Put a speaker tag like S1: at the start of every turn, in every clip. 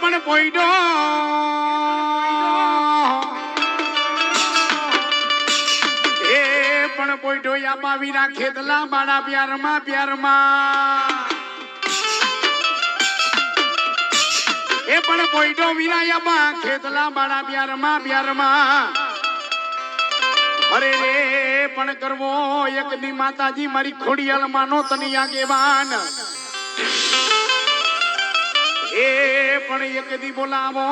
S1: પણ પોઈડો પણ પોઈડો યાબા વીરા ખેતલા બાળા પ્યારમાં એ પણ પોઈડો વીરા યાબા ખેતલા બાળા પ્યારમાં અરે રે પણ કરવો એક દી માતાજી મારી ખોડિયાલ માનો તની આગેવાન એ પણ એક દી બોલાવો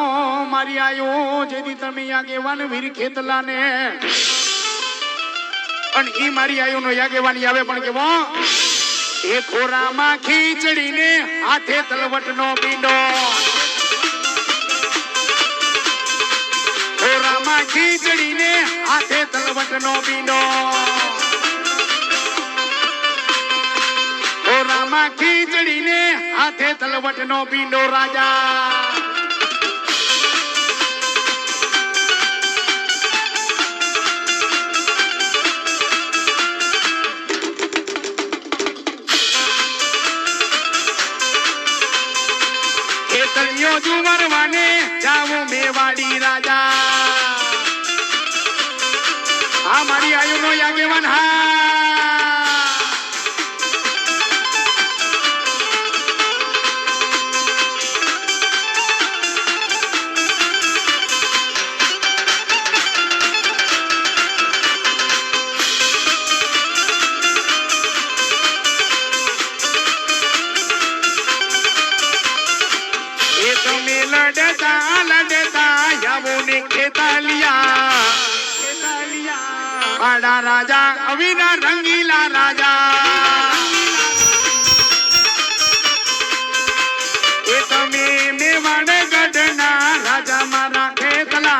S1: મારી આયો જેથી તમે આગેવાન વીર ખેતલા ને અને ઈ મારી આયો નો આગેવાની આવે પણ કેવો એ ખોરામાં ખીચડી ને હાથે તલવટ નો પીંડો ખોરામાં ખીચડી ને હાથે તલવટ નો પીંડો ખોરામાં ખીચડી ને હાથે તલવટ નો પીંડો રાજા જુમરવાને જાવું મેવાડી રાજા આ મારી આયુ નો આગેવાન હા बाड़ा राजा अविना रंगीला राजा ए तमे मेवाड़ गढ़ना राजा मारा खेतला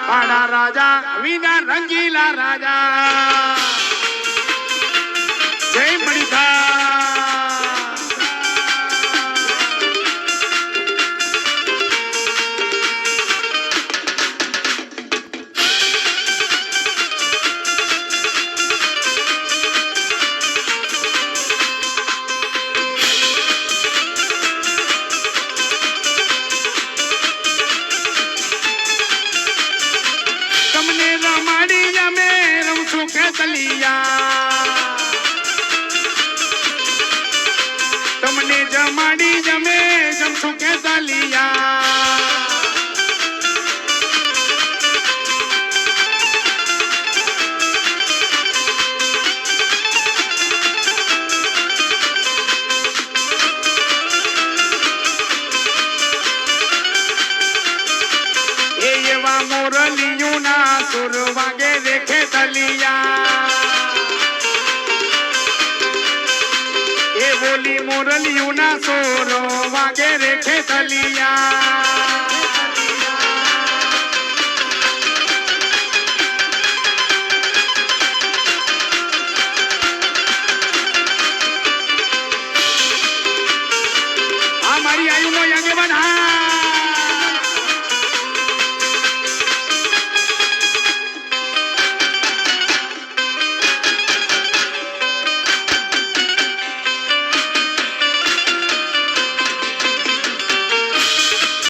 S1: बाड़ा राजा अविना रंगीला राजा जय मणिधा તમને જમાડી જમે જમશું કે દલિયા એ એવા મોરલિયું ના સુર વાગે દેખે દલિયા બોલી મોરલિયું ના સોરો વાગે રે ખેતલિયા